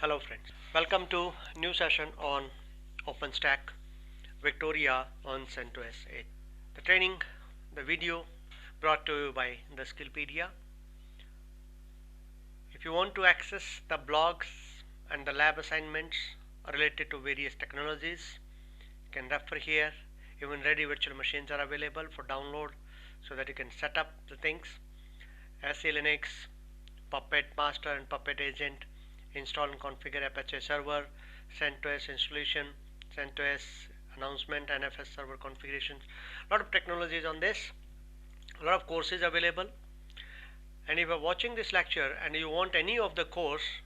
Hello friends, welcome to new session on OpenStack Victoria on CentOS 8. The training, the video brought to you by the Skillpedia. If you want to access the blogs and the lab assignments related to various technologies, you can refer here. Even ready virtual machines are available for download so that you can set up the things. SE Linux, Puppet Master and Puppet Agent, install and configure Apache server, CentOS installation, CentOS announcement, NFS server configurations. A lot of technologies on this, a lot of courses available. And if you are watching this lecture and you want any of the course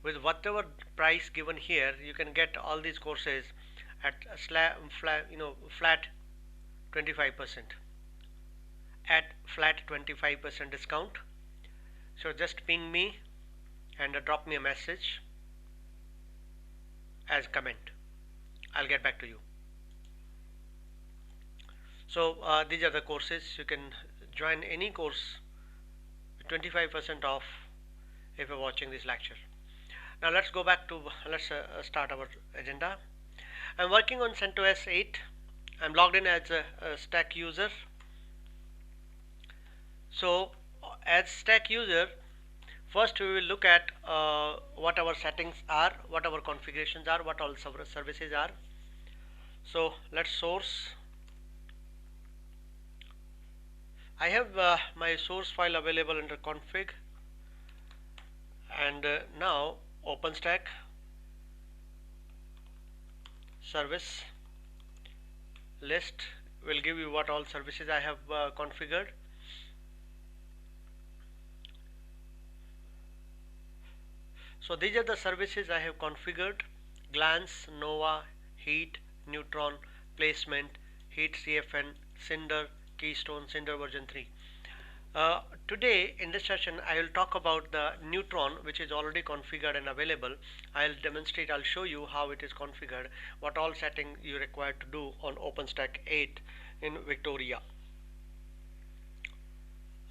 with whatever price given here, you can get all these courses at a flat 25%, at flat 25% discount. So just ping me and drop me a message as comment. I'll get back to you. So these are the courses. You can join any course 25% off if you're watching this lecture. Now let's go back to start our agenda. I'm working on CentOS 8. I'm logged in as a stack user. So as stack user, first we will look at what our settings are, what our configurations are, what all services are. So let's source. I have my source file available under config, and now OpenStack service list will give you what all services I have configured. So these are the services I have configured: Glance, Nova, Heat, Neutron, Placement, Heat CFN, Cinder, Keystone, Cinder version 3. Today in this session I will talk about the Neutron, which is already configured and available. I'll demonstrate, I'll show you how it is configured, what all settings you require to do on OpenStack 8 in Victoria.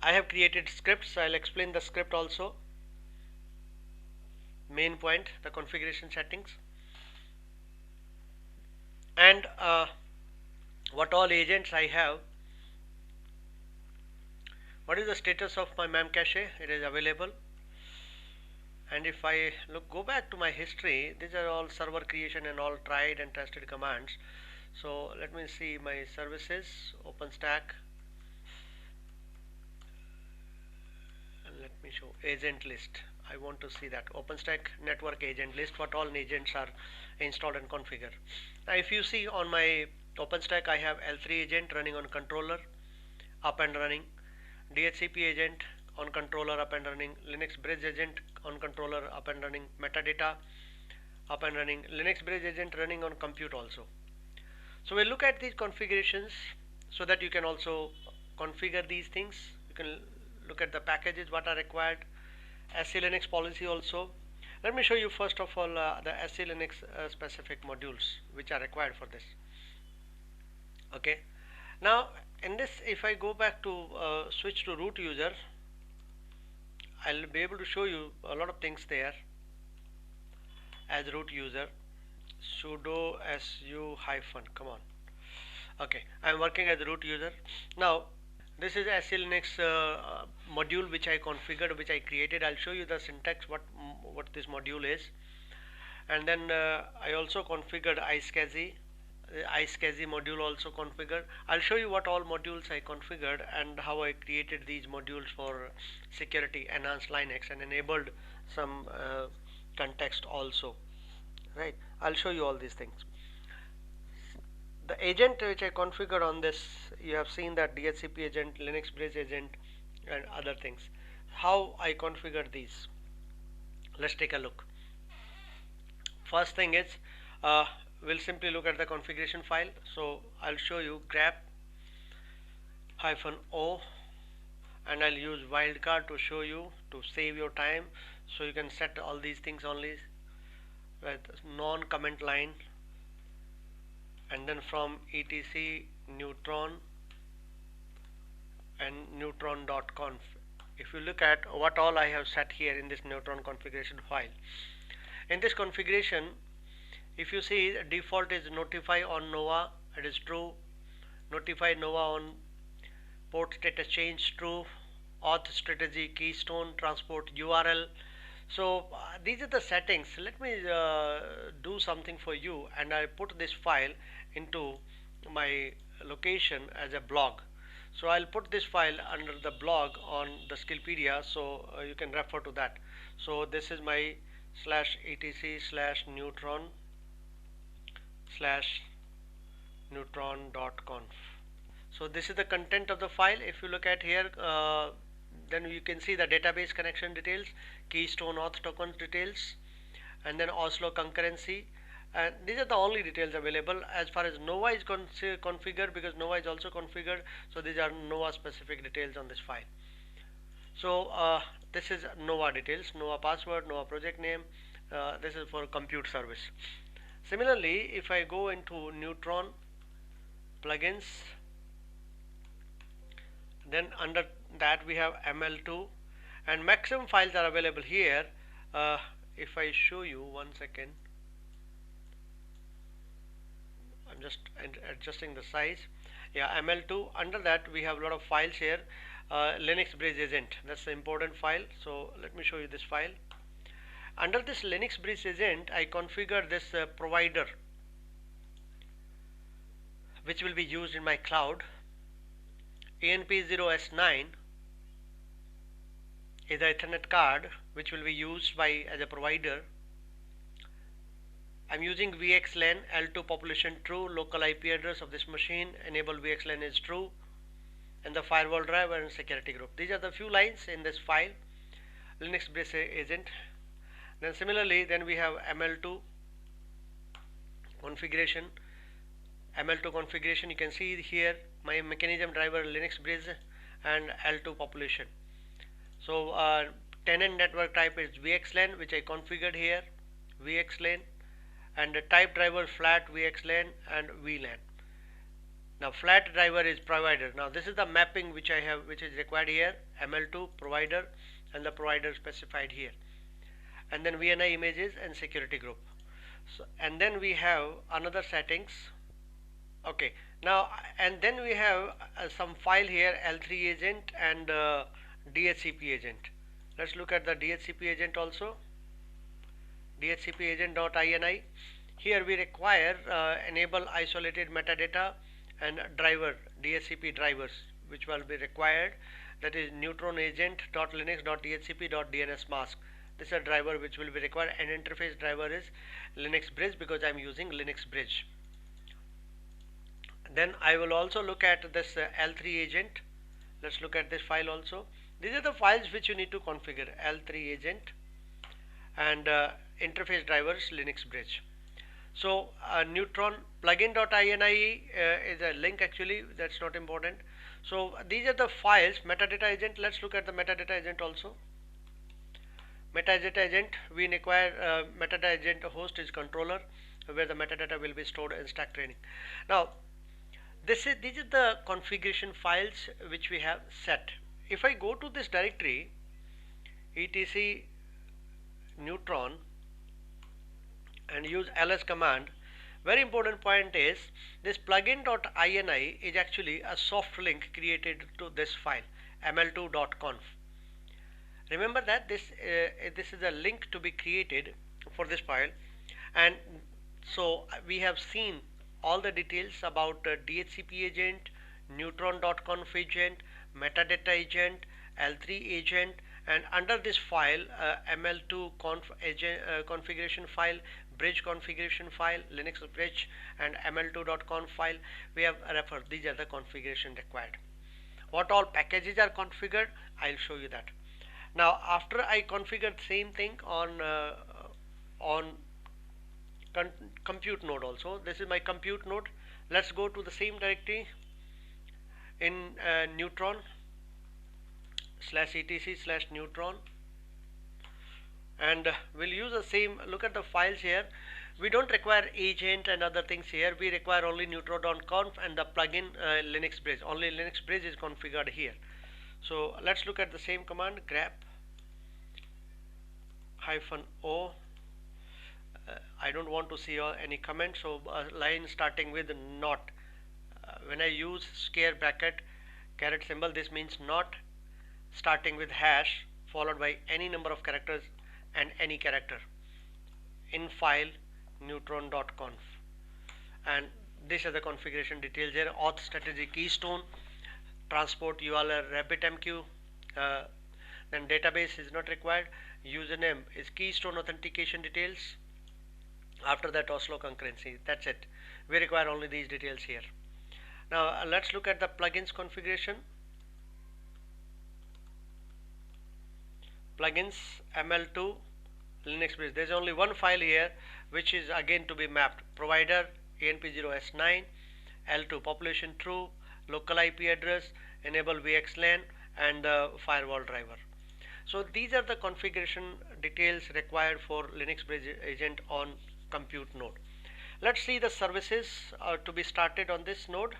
I have created scripts. I'll explain the script also. Main point, the configuration settings, and what all agents I have. What is the status of my Memcache? It is available. And if I go back to my history, these are all server creation and all tried and tested commands. So let me see my services, OpenStack, and let me show agent list. I want to see that OpenStack network agent list, what all agents are installed and configured. Now if you see on my OpenStack, I have L3 agent running on controller, up and running, DHCP agent on controller, up and running, Linux bridge agent on controller, up and running, metadata up and running, Linux bridge agent running on compute also. So we'll look at these configurations so that you can also configure these things. You can look at the packages what are required, SE Linux policy also. Let me show you first of all the SE Linux specific modules which are required for this. Okay, now in this, if I go back to switch to root user, I'll be able to show you a lot of things there. As root user, sudo su hyphen, come on. Okay, I'm working as a root user. Now this is SE Linux module which I configured, which I created. I'll show you the syntax, what this module is. And then I also configured iSCSI module also configured. I'll show you what all modules I configured and how I created these modules for security, enhanced Linux, and enabled some context also. Right, I'll show you all these things. The agent which I configured on this, you have seen that DHCP agent, Linux bridge agent, and other things. How I configured these? Let's take a look. First thing is we'll simply look at the configuration file. So I'll show you grep -o, and I'll use wildcard to show you, to save your time. So you can set all these things only with non-comment line, and then from etc neutron and neutron.conf. If you look at what all I have set here in this neutron configuration file, In this configuration, if you see, default is notify on Nova, it is true. Notify Nova on port status change, true. Auth strategy, keystone, transport URL. So these are the settings. Let me do something for you, and I put this file into my location as a blog. So I'll put this file under the blog on the Skillpedia, so you can refer to that. So this is my /etc/neutron slash neutron.conf. So this is the content of the file. If you look at here, then you can see the database connection details, keystone auth tokens details, and then Oslo concurrency. And these are the only details available. As far as Nova is configured, because Nova is also configured, so these are Nova specific details on this file. So this is Nova details, Nova password, Nova project name. This is for compute service. Similarly, if I go into Neutron plugins, then under that we have ML2, and maximum files are available here. If I show you, one second, I'm just adjusting the size. Yeah, ML2, under that we have a lot of files here. Linux Bridge agent, that's the important file. So let me show you this file. Under this Linux Bridge agent, I configure this provider which will be used in my cloud. ENP0S9 is the Ethernet card which will be used by as a provider. I'm using VXLAN, L2 population true, local IP address of this machine, enable VXLAN is true, and the firewall driver and security group. These are the few lines in this file, Linux Bridge agent. Then similarly, then we have ML2 configuration. ML2 configuration, you can see here my mechanism driver, Linux Bridge, and L2 population. So tenant network type is VXLAN, which I configured here, VXLAN, and the type driver flat VXLAN and VLAN. Now flat driver is provider. Now this is the mapping which I have, which is required here, ML2 provider, and the provider specified here, and then VNI images and security group. So, and then we have another settings. Okay, now and then we have some file here, L3 agent and DHCP agent. Let's look at the DHCP agent also. DHCP agent.ini. Here we require enable isolated metadata and driver, DHCP drivers, which will be required. That is neutron agent.linux.dhcp.dns mask. This is a driver which will be required, and interface driver is Linux Bridge, because I am using Linux Bridge. Then I will also look at this L3 agent. Let's look at this file also. These are the files which you need to configure, L3 agent and interface drivers, Linux Bridge. So neutron plugin.ini is a link, actually that's not important. So these are the files. Metadata agent, let's look at the metadata agent also. Metadata agent, we require metadata agent host is controller, where the metadata will be stored in stack training. Now these are the configuration files which we have set. If I go to this directory, etc neutron, and use ls command, very important point is this plugin.ini is actually a soft link created to this file, ml2.conf. Remember that this is a link to be created for this file. And so we have seen all the details about DHCP agent, neutron.conf agent, metadata agent, L3 agent, and under this file ml2 conf agent, configuration file, bridge configuration file, Linux Bridge, and ml2.conf file, we have referred. These are the configuration required. What all packages are configured, I'll show you that. Now after I configured same thing on compute node also. This is my compute node. Let's go to the same directory in neutron /etc/neutron, and we'll use the same. Look at the files here. We don't require agent and other things here. We require only neutron.conf and the plugin Linux Bridge. Only Linux Bridge is configured here. So let's look at the same command, grep -o don't want to see any comment, so a line starting with not. When I use square bracket caret symbol, this means not starting with hash followed by any number of characters and any character in file neutron.conf. And these are the configuration details here. Auth strategy keystone, transport URL RabbitMQ, then database is not required, username is keystone authentication details, after that Oslo concurrency. That's it. We require only these details here. Now let's look at the plugins configuration. Plugins ML2 Linux Bridge. There's only one file here which is again to be mapped. Provider ANP0S9, L2 population true, local IP address, enable VXLAN, and the firewall driver. So these are the configuration details required for Linux Bridge agent on compute node. Let's see the services to be started on this node.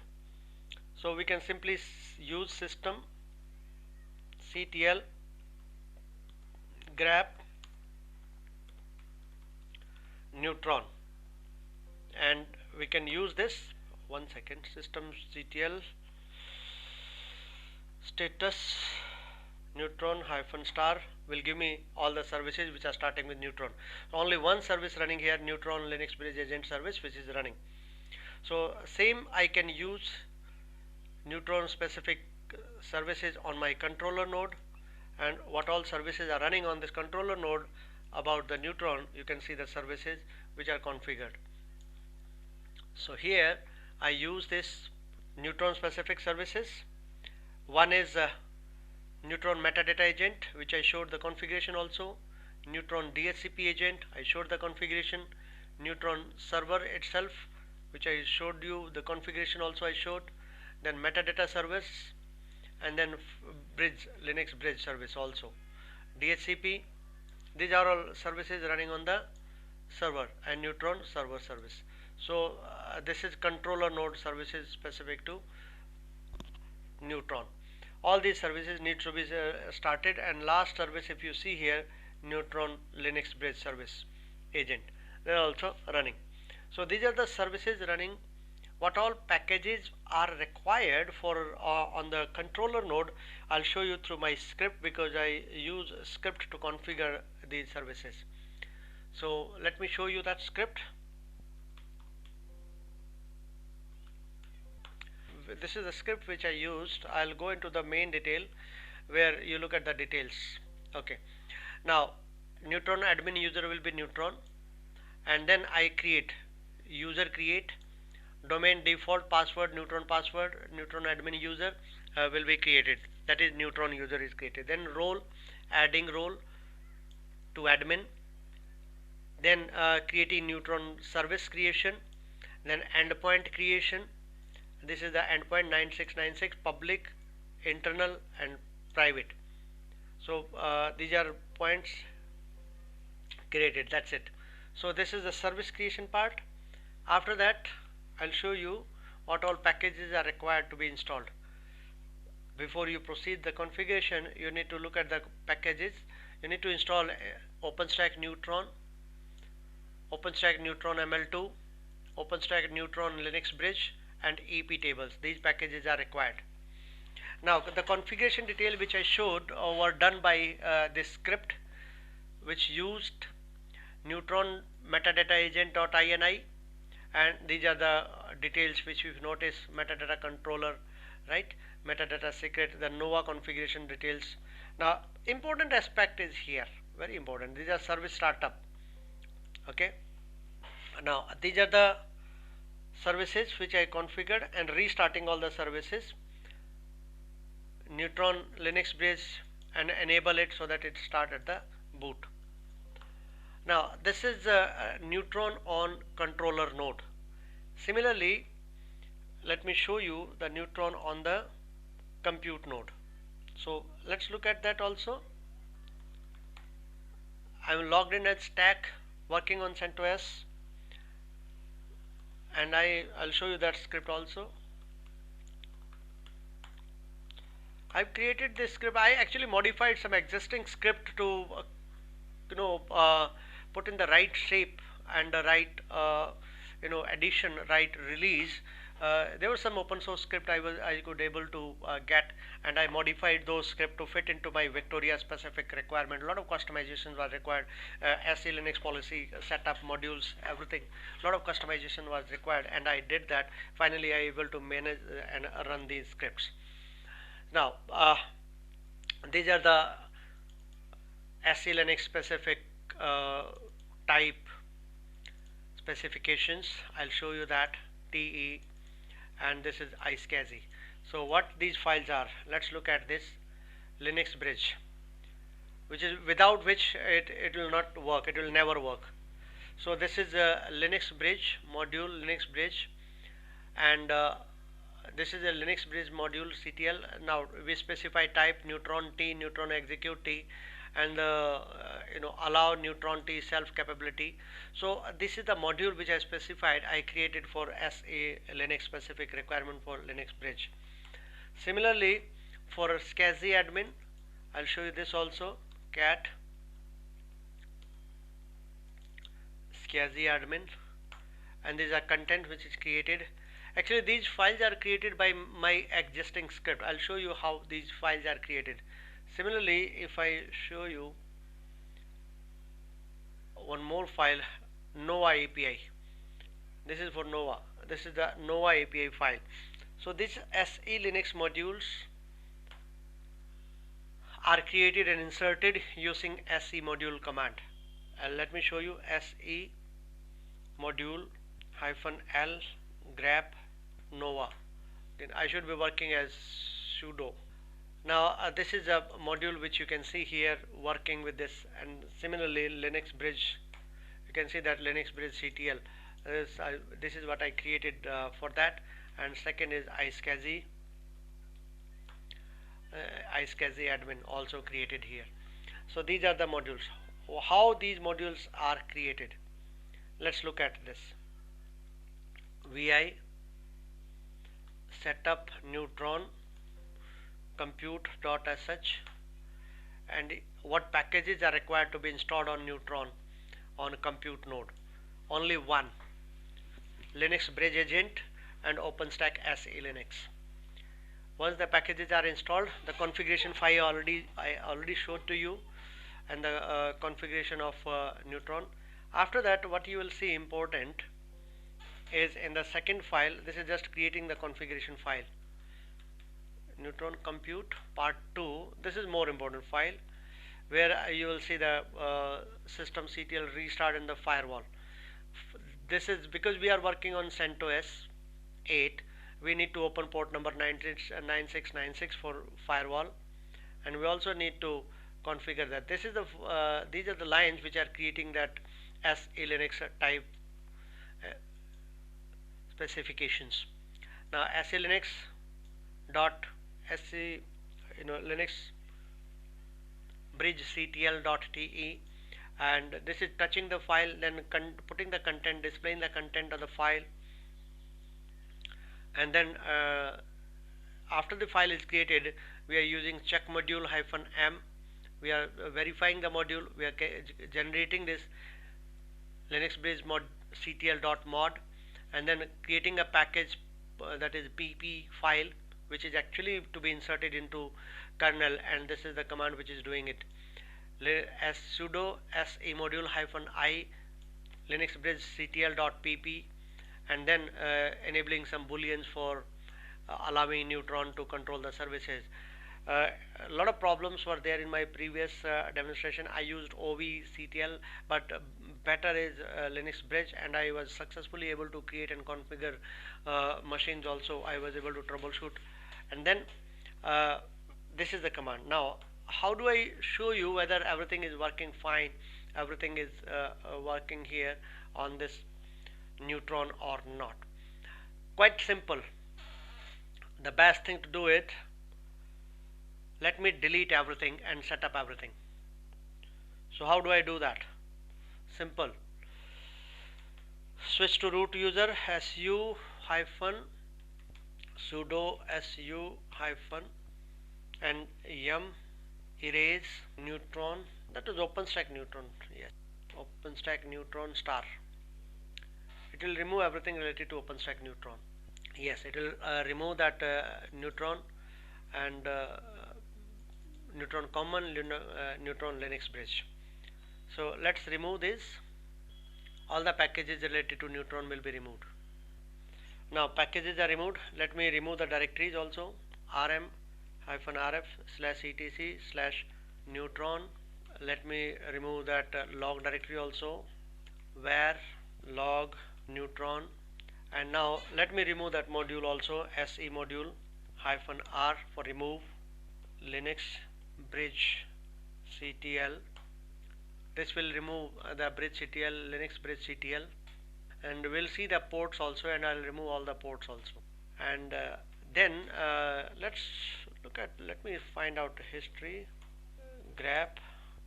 So we can simply use system ctl grep neutron, and we can use this. One second, system ctl status neutron -star will give me all the services which are starting with neutron. Only one service running here, neutron Linux Bridge agent service, which is running. So same I can use neutron specific services on my controller node, and what all services are running on this controller node about the neutron, you can see the services which are configured. So here I use this neutron specific services. One is neutron metadata agent, which I showed the configuration also. Neutron DHCP agent, I showed the configuration. Neutron server itself, which I showed you the configuration also I showed. Then metadata service, and then bridge, Linux bridge service also. DHCP, these are all services running on the server, and neutron server service. So this is controller node services specific to neutron. All these services need to be started, and last service, if you see here, neutron Linux bridge service agent, they are also running. So these are the services running. What all packages are required for on the controller node, I'll show you through my script, because I use script to configure these services. So let me show you that script. This is the script which I used. I'll go into the main detail where you look at the details. Okay, now neutron admin user will be neutron, and then I create user create domain default password neutron password neutron admin user will be created, that is neutron user is created. Then role, adding role to admin, then creating neutron service creation, then endpoint creation. This is the endpoint 9696 public, internal, and private. So these are points created. That's it. So this is the service creation part. After that, I'll show you what all packages are required to be installed. Before you proceed the configuration, you need to look at the packages. You need to install OpenStack Neutron, OpenStack Neutron ML2, OpenStack Neutron Linux Bridge, and EP tables. These packages are required. Now the configuration detail which I showed were done by this script, which used neutron metadata agent.ini, and these are the details which you've noticed: metadata controller, right, metadata secret, the Nova configuration details. Now important aspect is here, very important. These are service startup. Okay, now these are the services which I configured, and restarting all the services, neutron Linux Bridge, and enable it so that it start at the boot. Now this is neutron on controller node. Similarly, let me show you the neutron on the compute node. So let's look at that also. I'm logged in at stack, working on CentOS, and I'll show you that script also. I've created this script. I actually modified some existing script to put in the right shape and write addition, write release, there was some open source script I could able to get, and I modified those script to fit into my Victoria specific requirement. A lot of customizations were required. SE Linux policy setup modules, everything, a lot of customization was required, and I did that. Finally I able to manage and run these scripts. Now these are the SE Linux specific type specifications. I'll show you that. TE, and this is iSCSI. So what these files are, let's look at this. Linux bridge, which is without which it will not work, it will never work. So this is a Linux bridge module, Linux bridge, and this is a Linux bridge module CTL. Now we specify type neutron T, neutron execute T, and allow neutron T self capability. So this is the module which I specified, I created for SE Linux specific requirement for Linux bridge. Similarly for SCSI admin, I'll show you this also. Cat SCSI admin, and these are content which is created. Actually these files are created by my existing script. I'll show you how these files are created. Similarly, if I show you one more file, Nova API, this is for Nova, this is the Nova API file. So these SE Linux modules are created and inserted using SE module command. And let me show you. SE module -l grep Nova. Then I should be working as sudo. Now this is a module which you can see here working with this, and similarly Linux bridge, you can see that Linux bridge CTL, this is what I created for that. And second is iSCSI, iSCSI admin also created here. So these are the modules. How these modules are created, let's look at this. VI setup neutron compute.sh, and what packages are required to be installed on neutron on a compute node. Only one, Linux bridge agent and OpenStack SE Linux. Once the packages are installed, the configuration file I already showed to you, and the configuration of neutron. After that, what you will see important is in the second file, this is just creating the configuration file. Neutron compute part 2, this is more important file, where you will see the system CTL restart in the firewall. This is because we are working on CentOS 8, we need to open port number 9696 for firewall, and we also need to configure that. This is the these are the lines which are creating that SE Linux type specifications. Now SE Linux dot SE Linux bridge CTL.te, and this is touching the file, then putting the content, displaying the content of the file, and then after the file is created, we are using check module -m. We are verifying the module, we are generating this Linux bridge mod CTL.mod, and then creating a package that is pp file, which is actually to be inserted into kernel, and this is the command which is doing it. As sudo se module -i Linux bridge CTL.pp, and then enabling some booleans for allowing neutron to control the services. A lot of problems were there in my previous demonstration. I used OV-CTL, but better is Linux bridge, and I was successfully able to create and configure machines also. I was able to troubleshoot, and then this is the command. Now how do I show you whether everything is working fine, everything is working here on this neutron or not? Quite simple. The best thing to do it, let me delete everything and set up everything. So how do I do that? Simple. Switch to root user, su hyphen sudo su hyphen and yum erase neutron, that is OpenStack neutron, yes, OpenStack neutron star. It will remove everything related to OpenStack Neutron. Yes, it will remove that Neutron and Neutron Common, Neutron Linux Bridge. So let's remove this. All the packages related to Neutron will be removed. Now packages are removed. Let me remove the directories also. rm-rf/etc/neutron. Let me remove that log directory also, where log neutron. And now let me remove that module also, se module -r for remove Linux bridge ctl. This will remove the bridge ctl, Linux bridge ctl, and we'll see the ports also, and I'll remove all the ports also. And then let's look at, let me find out history. grep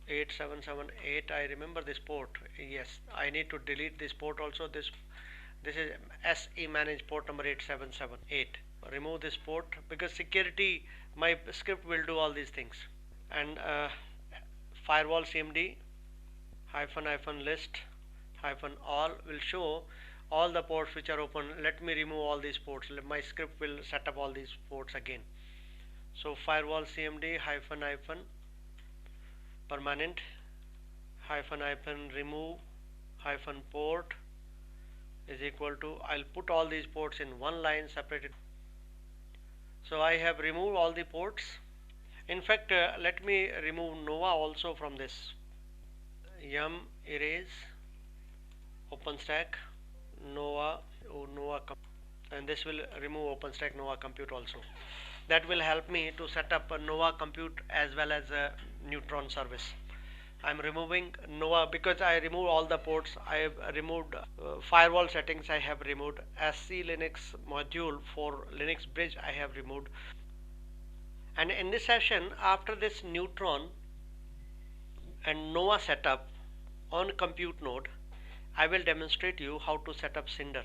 8778, I remember this port. Yes, I need to delete this port also. This is se manage port number 8778. Remove this port because security, my script will do all these things. And firewall cmd -list -all will show all the ports which are open. Let me remove all these ports. My script will set up all these ports again. So firewall cmd -permanent -remove -port is equal to, I'll put all these ports in one line separated. So I have removed all the ports. In fact, let me remove Nova also from this. Yum erase OpenStack Nova, and this will remove OpenStack Nova Compute also. That will help me to set up a Nova Compute as well as a Neutron service. I'm removing Nova because I removed all the ports. I have removed firewall settings. I have removed SC Linux module for Linux Bridge. I have removed. And in this session, after this Neutron and Nova setup on compute node, I will demonstrate you how to set up Cinder.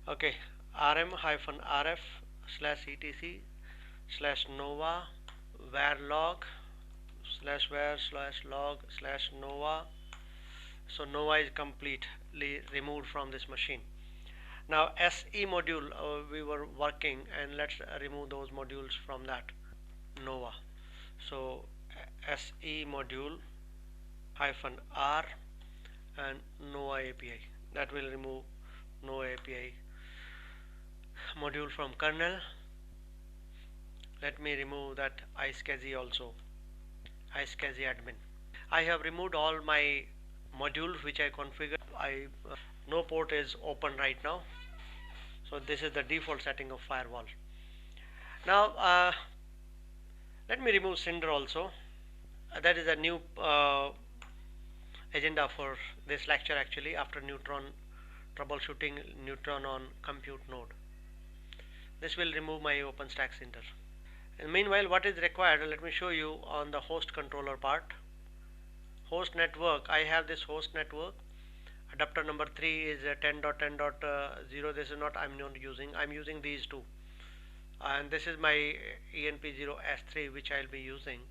Okay, rm-rf/etc/nova var log /var/log/nova. So Nova is completely removed from this machine. Now SE module we were working, and let's remove those modules from that Nova. So SE module -r and Nova API, that will remove Nova API module from kernel. Let me remove that iSCSI also, iSCSI admin. I have removed all my modules which I configured. No port is open right now. So this is the default setting of firewall. Now let me remove Cinder also. That is a new agenda for this lecture actually, after Neutron, troubleshooting Neutron on compute node. This will remove my OpenStack Cinder. And meanwhile, what is required, let me show you on the host controller part. Host network, I have this host network. Adapter number 3 is 10.10.0. This is not, I'm not using, I'm using these two. And this is my ENP0S3 which I'll be using,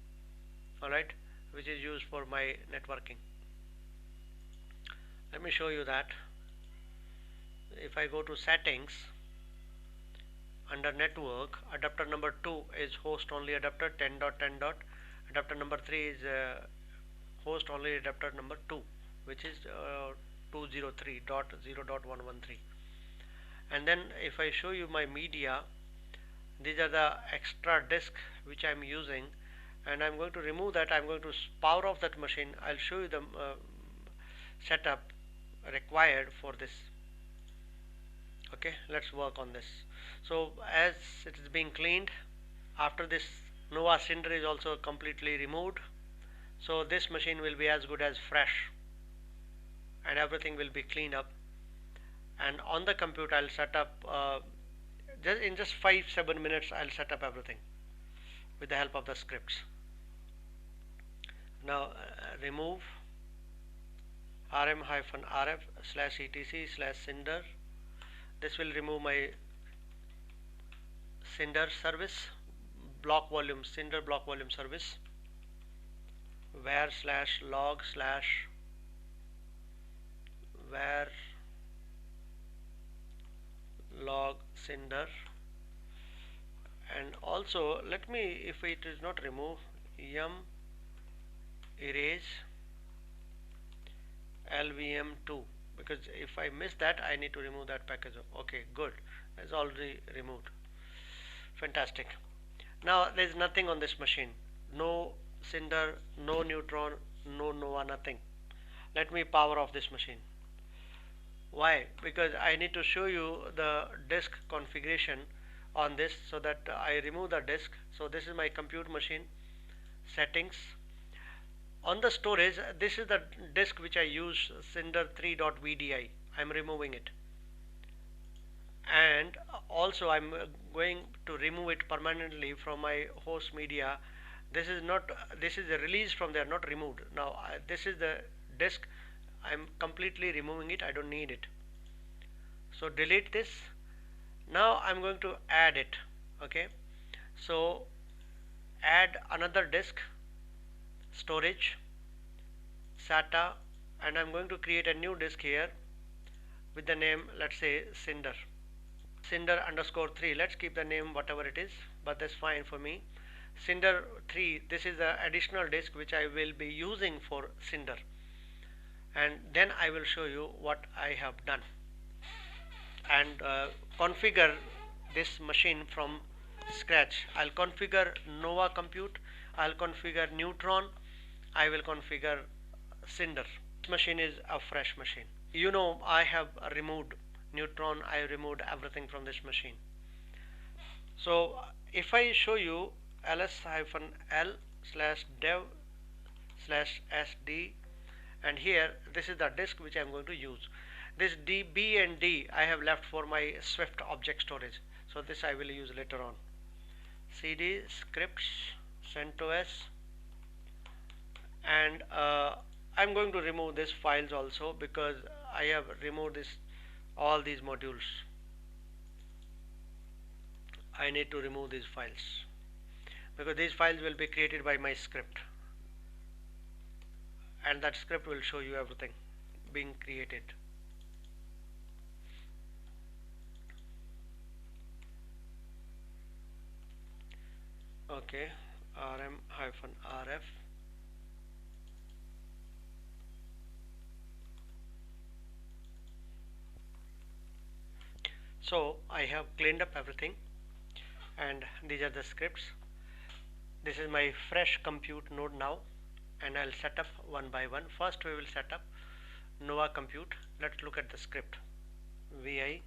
alright, which is used for my networking. Let me show you that. If I go to settings, under network, adapter number 2 is host only adapter 10.10. Adapter number 3 is host only adapter number 2, which is 203.0.113. And then if I show you my media, these are the extra disk which I'm using, and I'm going to remove that. I'm going to power off that machine. I'll show you the setup required for this. Okay, let's work on this. So as it is being cleaned, after this Nova Cinder is also completely removed, so this machine will be as good as fresh, and everything will be cleaned up. And on the computer I'll set up in just 5-7 minutes. I'll set up everything with the help of the scripts. Now remove rm-rf/etc/cinder. This will remove my Cinder service block volume, Cinder block volume service, var/log/var Cinder, and also let me, if it is not remove, yum erase lvm2, because if I miss that I need to remove that package. Okay, good, it's already removed. Fantastic. Now there is nothing on this machine, no Cinder, no Neutron, no Nova, nothing. Let me power off this machine. Why? Because I need to show you the disk configuration on this, so that I remove the disk. So this is my compute machine settings. On the storage, this is the disk which I use, cinder3.vdi. I'm removing it, and also I'm going to remove it permanently from my host media. This is not, this is a release from there, not removed. Now this is the disk, I'm completely removing it, I don't need it. So delete this. Now I'm going to add it. Okay, so add another disk, storage, SATA, and I'm going to create a new disk here with the name, let's say Cinder, Cinder underscore 3. Let's keep the name whatever it is, but that's fine for me. Cinder 3, this is the additional disk which I will be using for Cinder, and then I will show you what I have done, and configure this machine from scratch. I'll configure Nova Compute, I'll configure Neutron, I will configure Cinder. This machine is a fresh machine. You know, I have removed Neutron, I removed everything from this machine. So if I show you ls-l /dev/sd, and here this is the disk which I am going to use. This B and D I have left for my Swift object storage, so this I will use later on. cd scripts CentOS, and I'm going to remove these files also, because I have removed all these modules. I need to remove these files because these files will be created by my script, and that script will show you everything being created. Okay, rm-rf. So I have cleaned up everything, and these are the scripts. This is my fresh compute node now, and I'll set up one by one. First we will set up Nova Compute. Let's look at the script. Vi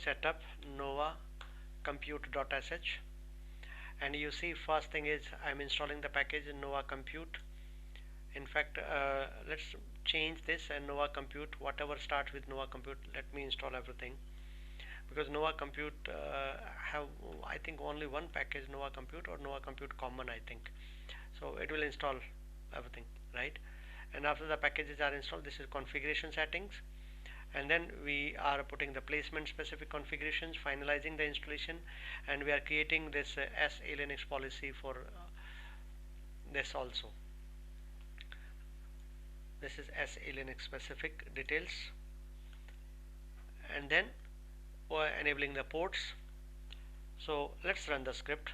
setup Nova compute.sh, and you see first thing is I'm installing the package in Nova Compute. In fact, let's change this, and Nova Compute, whatever starts with Nova Compute, let me install everything, because Nova Compute have, I think, only one package, Nova Compute or Nova Compute Common, I think. So it will install everything, right? And after the packages are installed, this is configuration settings, and then we are putting the placement specific configurations, finalizing the installation, and we are creating this SE-Linux policy for this also. This is SE-Linux specific details, and then enabling the ports. So let's run the script.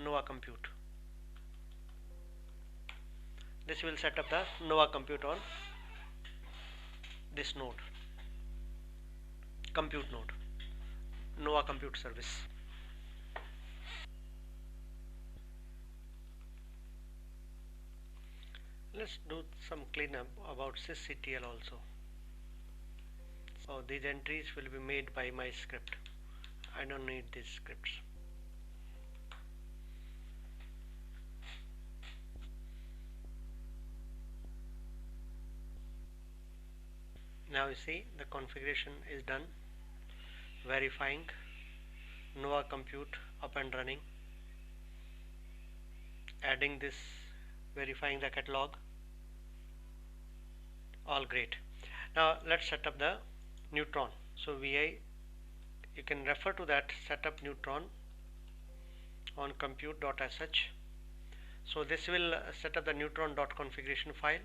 Nova Compute. This will set up the Nova Compute on this node, compute node, Nova Compute service. Let's do some cleanup about sysctl also. So these entries will be made by my script. I don't need these scripts. Now you see the configuration is done. Verifying Nova Compute up and running. Adding this, verifying the catalog. All great. Now let's set up the Neutron. So VI, you can refer to that setup Neutron on compute.sh. So this will set up the neutron.configuration file.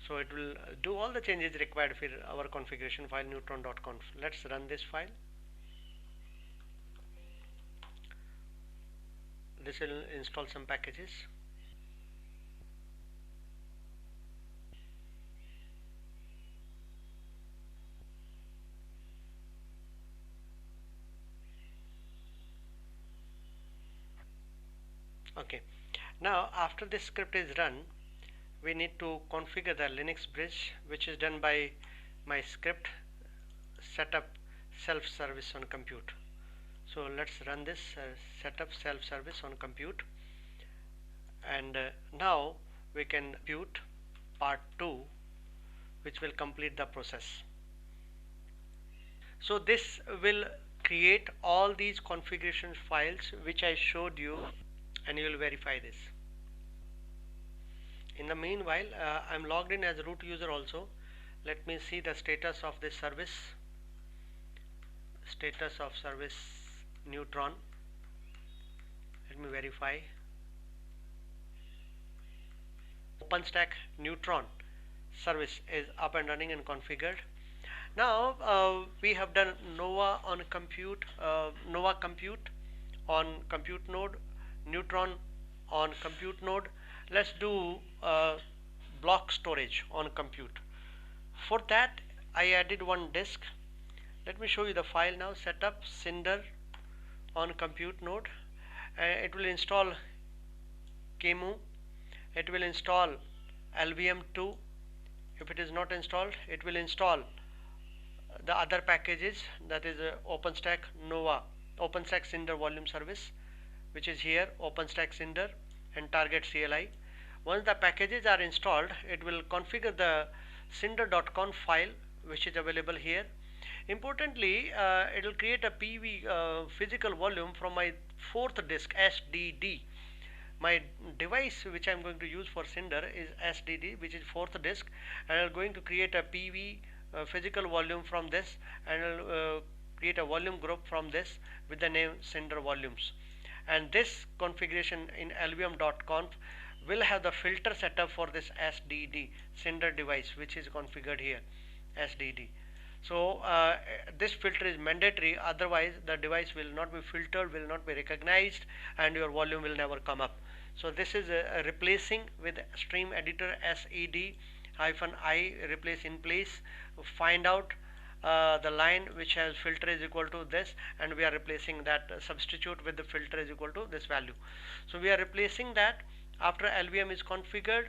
So it will do all the changes required for our configuration file neutron.conf. Let's run this file. This will install some packages. Okay, now after this script is run, we need to configure the Linux bridge, which is done by my script setup self-service on compute. So let's run this setup self-service on compute, and now we can compute part 2, which will complete the process. So this will create all these configuration files which I showed you, and you will verify this. In the meanwhile, I'm logged in as a root user also. Let me see the status of this service. Status of service Neutron. Let me verify. OpenStack Neutron service is up and running and configured. Now we have done Nova on compute, Nova compute on compute node, Neutron on compute node. Let's do block storage on compute. For that, I added one disk. Let me show you the file now. Setup Cinder on compute node. It will install QEMU. It will install LVM2. If it is not installed, it will install the other packages, that is OpenStack Nova, OpenStack Cinder volume service, which is here, OpenStack Cinder and target CLI. Once the packages are installed, it will configure the cinder.conf file, which is available here. Importantly, it will create a PV physical volume from my fourth disk SDD. My device which I am going to use for Cinder is SDD, which is fourth disk, and I am going to create a PV physical volume from this, and I'll create a volume group from this with the name Cinder volumes. And this configuration in lvm.conf will have the filter setup for this SDD Cinder device, which is configured here, SDD. So this filter is mandatory, otherwise the device will not be filtered, will not be recognized, and your volume will never come up. So this is replacing with stream editor SED-I replace in place. Find out the line which has filter is equal to this, and we are replacing that, substitute with the filter is equal to this value. So we are replacing that. After LVM is configured,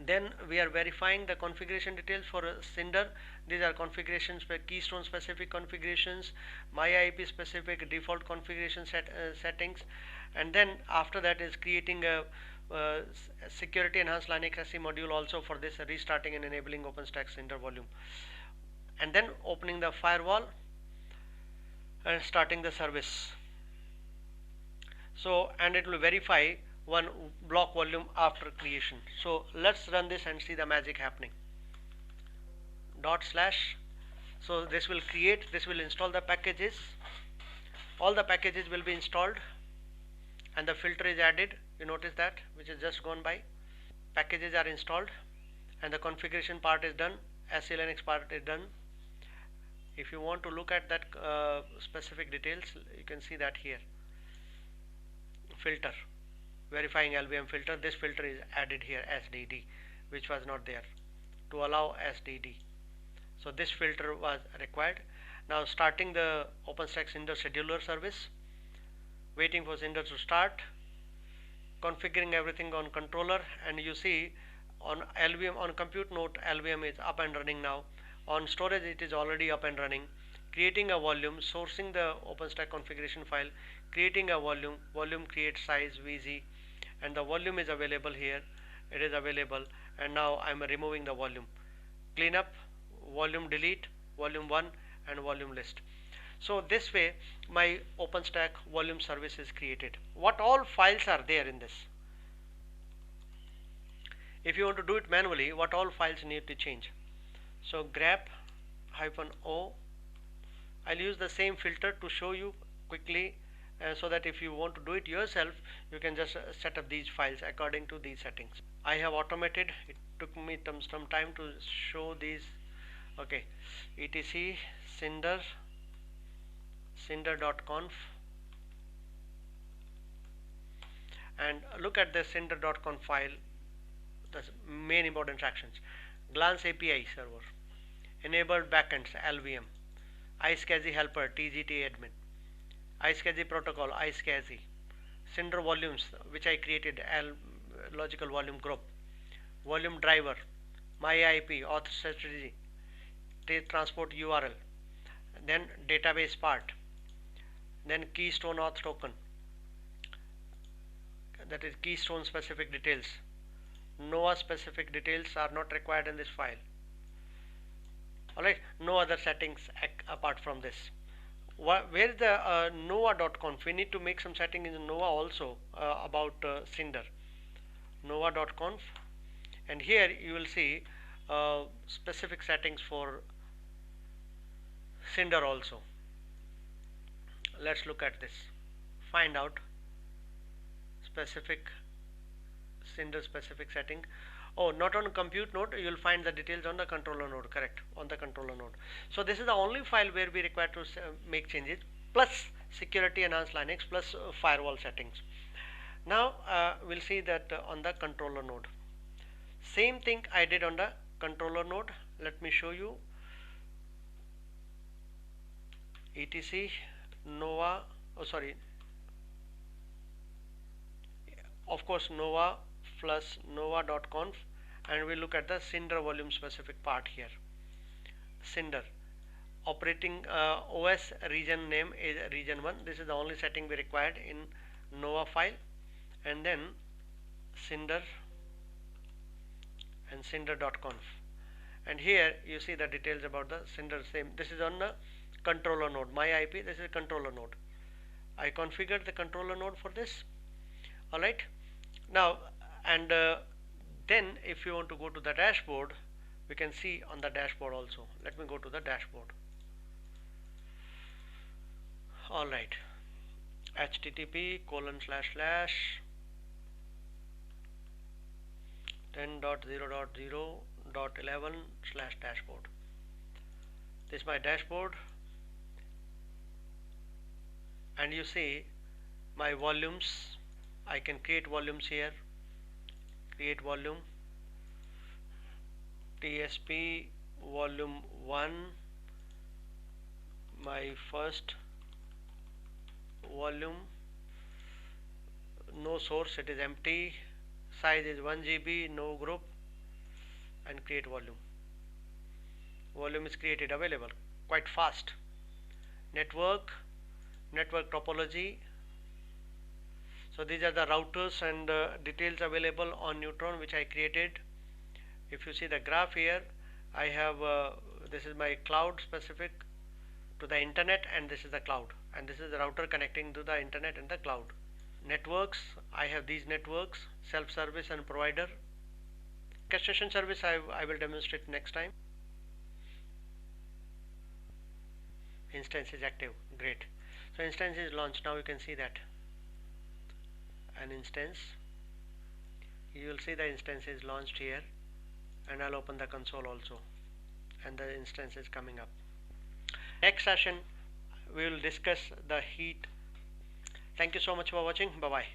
then we are verifying the configuration details for Cinder. These are configurations for keystone specific configurations, my IP specific default configuration settings, and then after that is creating a security enhanced Linux SE module also for this, restarting and enabling OpenStack Cinder volume, and then opening the firewall and starting the service. So, and it will verify one block volume after creation. So let's run this and see the magic happening. /. So this will create, this will install the packages. All the packages will be installed, and the filter is added. You notice that, which is just gone by. Packages are installed, and the configuration part is done. SE Linux part is done. If you want to look at that specific details, you can see that here. Filter, verifying LVM filter. This filter is added here, SDD, which was not there, to allow SDD. So this filter was required. Now starting the OpenStack Cinder scheduler service, waiting for Cinder to start, configuring everything on controller, and you see on LVM, on compute node, LVM is up and running now. On storage, it is already up and running. Creating a volume, sourcing the OpenStack configuration file, creating a volume, volume create size VZ, and the volume is available here. It is available, and now I am removing the volume. Clean up, volume delete, volume 1 and volume list. So this way my OpenStack volume service is created. What all files are there in this? If you want to do it manually, what all files need to change? So grep -o. I'll use the same filter to show you quickly, so that if you want to do it yourself, you can just set up these files according to these settings. I have automated. It took me some time to show these. Okay, etc cinder.conf and look at the cinder.conf file, the main important actions. Glance API server, enabled backends LVM, iSCSI helper TGT admin, iSCSI protocol iSCSI, Cinder volumes which I created logical volume group, volume driver, my IP auth strategy, transport URL, then database part, then keystone auth token, that is keystone specific details. NOAA specific details are not required in this file. Alright, no other settings apart from this. Where is the NOAA.conf? We need to make some setting in NOAA also about Cinder. NOAA.conf, and here you will see specific settings for Cinder also. Let's look at this. Find out specific Cinder specific setting. Oh, not on compute node, you will find the details on the controller node, correct, on the controller node. So this is the only file where we require to make changes, plus security enhanced Linux, plus firewall settings. Now we'll see that on the controller node. Same thing I did on the controller node. Let me show you. etc NOAA, of course NOAA plus NOAA.conf, and we look at the Cinder volume specific part here. Cinder operating OS region name is region 1. This is the only setting we required in NOAA file, and then Cinder and Cinder.conf, and here you see the details about the Cinder. Same, this is on the controller node, my IP, this is controller node. I configured the controller node for this. Alright, now and then if you want to go to the dashboard, we can see on the dashboard also. Let me go to the dashboard. Alright, http://10.0.0.11/dashboard. This is my dashboard, and you see my volumes. I can create volumes here. Create volume, TSP volume 1, my first volume, no source, it is empty, size is 1 GB, no group, and create volume. Volume is created, available quite fast. Network topology. So these are the routers and details available on Neutron which I created. If you see the graph here, I have this is my cloud specific to the internet, and this is the cloud, and this is the router connecting to the internet and the cloud. Networks, I have these networks, self-service and provider. Orchestration service I will demonstrate next time. Instance is active, great. So instance is launched. Now you can see that an instance, you will see the instance is launched here, and I'll open the console also, and the instance is coming up. Next session we will discuss the heat. Thank you so much for watching. Bye bye.